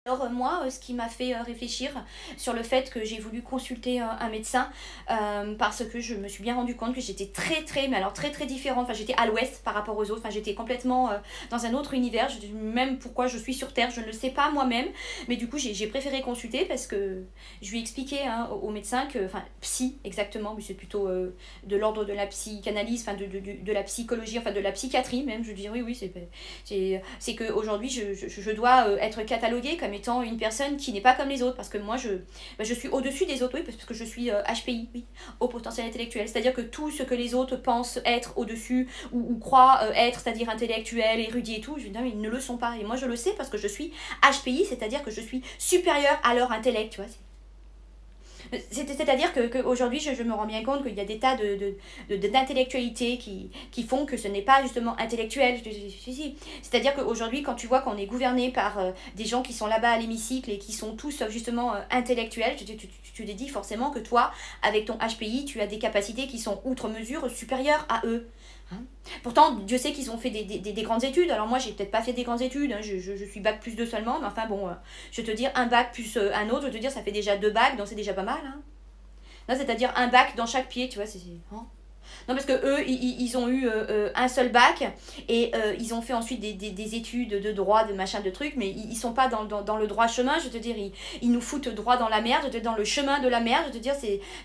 Alors moi, ce qui m'a fait réfléchir sur le fait que j'ai voulu consulter un médecin parce que je me suis bien rendu compte que j'étais mais alors très différente, enfin j'étais à l'ouest par rapport aux autres, enfin j'étais complètement dans un autre univers, même pourquoi je suis sur Terre, je ne le sais pas moi-même, mais du coup j'ai préféré consulter parce que je lui ai expliqué au médecin que, enfin psy exactement, mais c'est plutôt de l'ordre de la psychanalyse, enfin de la psychologie, enfin de la psychiatrie même, je lui dis oui, c'est qu'aujourd'hui je dois être cataloguée comme étant une personne qui n'est pas comme les autres, parce que moi je suis au-dessus des autres, oui, parce que je suis HPI, oui, au potentiel intellectuel, c'est-à-dire que tout ce que les autres pensent être au-dessus ou croient être, c'est-à-dire intellectuel, érudit et tout, je dis non mais ils ne le sont pas, et moi je le sais parce que je suis HPI, c'est-à-dire que je suis supérieure à leur intellect, tu vois. C'est-à-dire qu'aujourd'hui, je me rends bien compte qu'il y a des tas d'intellectualité qui font que ce n'est pas justement intellectuel. C'est-à-dire qu'aujourd'hui, quand tu vois qu'on est gouverné par des gens qui sont là-bas à l'hémicycle et qui sont tous justement intellectuels, tu te dis forcément que toi, avec ton HPI, tu as des capacités qui sont outre mesure supérieures à eux. Hein. Pourtant, Dieu sait qu'ils ont fait des grandes études. Alors moi, j'ai peut-être pas fait des grandes études, hein. Je suis bac plus 2 seulement, mais enfin bon, je vais te dire, un bac plus un autre, je vais te dire, ça fait déjà 2 bacs, donc c'est déjà pas mal. Hein. C'est-à-dire un bac dans chaque pied, tu vois, hein. Non, parce que eux, ils ont eu un seul bac et ils ont fait ensuite des études de droit, de machin, de trucs, mais ils sont pas dans le droit chemin, je veux te dire, ils nous foutent droit dans la merde, je veux te dire, dans le chemin de la merde, je veux te dire,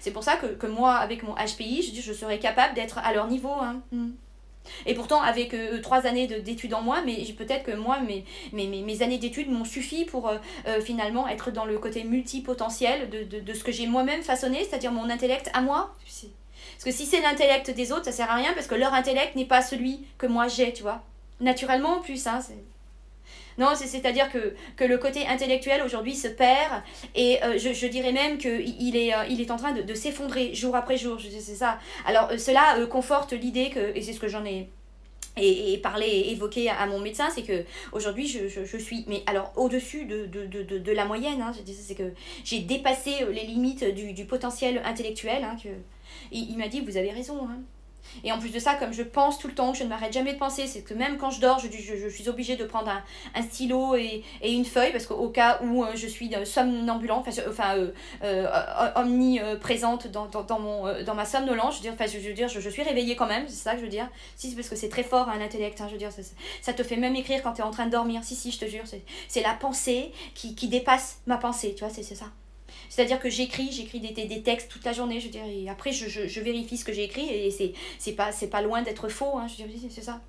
c'est pour ça que moi, avec mon HPI, je dis, je serais capable d'être à leur niveau, hein. Et pourtant, avec 3 années d'études en moi, mais peut-être que moi, mes années d'études m'ont suffi pour finalement être dans le côté multipotentiel de ce que j'ai moi-même façonné, c'est-à-dire mon intellect à moi. Parce que si c'est l'intellect des autres, ça sert à rien parce que leur intellect n'est pas celui que moi j'ai, tu vois. Naturellement en plus, hein. Non, c'est-à-dire que le côté intellectuel aujourd'hui se perd et je dirais même qu'il est en train de s'effondrer jour après jour, c'est ça. Alors cela conforte l'idée que, et c'est ce que j'en ai parlé et évoqué à mon médecin, c'est que aujourd'hui je suis, mais alors au-dessus de la moyenne, hein, c'est que j'ai dépassé les limites du potentiel intellectuel, hein, il m'a dit vous avez raison, hein. Et en plus de ça, comme je pense tout le temps, que je ne m'arrête jamais de penser, c'est que même quand je dors, je suis obligée de prendre un stylo et une feuille, parce qu'au cas où je suis somnambulante, omniprésente dans ma somnolence, je suis réveillée quand même, c'est ça que je veux dire. Si, c'est parce que c'est très fort, hein, l'intellect, hein, je veux dire, ça te fait même écrire quand tu es en train de dormir. Si, je te jure, c'est la pensée qui dépasse ma pensée, tu vois, c'est ça. C'est-à-dire que j'écris des textes toute la journée, je veux dire, et après je vérifie ce que j'ai écrit et c'est pas loin d'être faux, hein, je veux dire, c'est ça.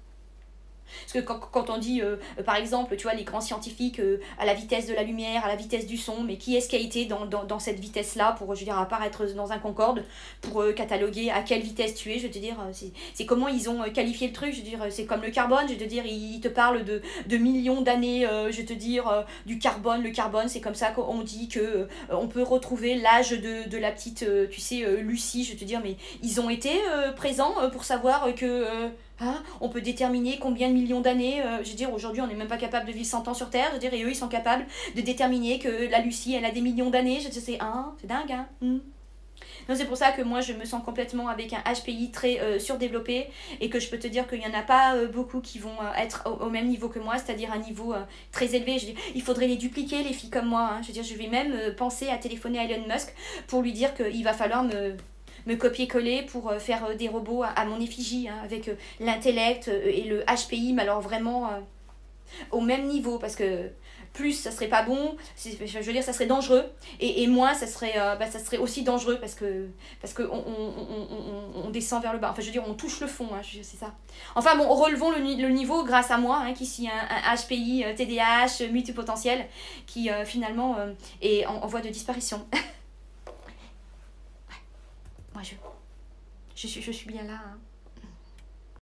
Parce que quand on dit, par exemple, tu vois, les grands scientifiques à la vitesse de la lumière, à la vitesse du son, mais qui est-ce qui a été dans cette vitesse-là pour, je veux dire, apparaître dans un Concorde, pour cataloguer à quelle vitesse tu es, je veux te dire, c'est comment ils ont qualifié le truc, je veux dire, c'est comme le carbone, je veux te dire, ils te parlent de millions d'années, je veux te dire, du carbone, le carbone, c'est comme ça qu'on dit que on peut retrouver l'âge de la petite, tu sais, Lucie, je veux te dire, mais ils ont été présents pour savoir que... Hein, on peut déterminer combien de millions d'années, je veux dire, aujourd'hui on n'est même pas capable de vivre 100 ans sur Terre, je veux dire, et eux ils sont capables de déterminer que la Lucie elle a des millions d'années, je veux dire, c'est dingue, hein. Non, c'est pour ça que moi je me sens complètement avec un HPI très surdéveloppé et que je peux te dire qu'il n'y en a pas beaucoup qui vont être au même niveau que moi, c'est-à-dire un niveau très élevé. Je veux dire, il faudrait les dupliquer, les filles comme moi, hein. Je veux dire, je vais même penser à téléphoner à Elon Musk pour lui dire qu'il va falloir me copier-coller pour faire des robots à mon effigie, hein, avec l'intellect et le HPI, mais alors vraiment au même niveau, parce que plus ça serait pas bon, je veux dire ça serait dangereux, et moins ça serait aussi dangereux, parce que on descend vers le bas, enfin je veux dire on touche le fond, hein, c'est ça. Enfin bon, relevons le niveau grâce à moi, hein, qui suis un HPI, TDAH, multipotentiel, qui finalement est en voie de disparition. Moi je suis bien là, hein.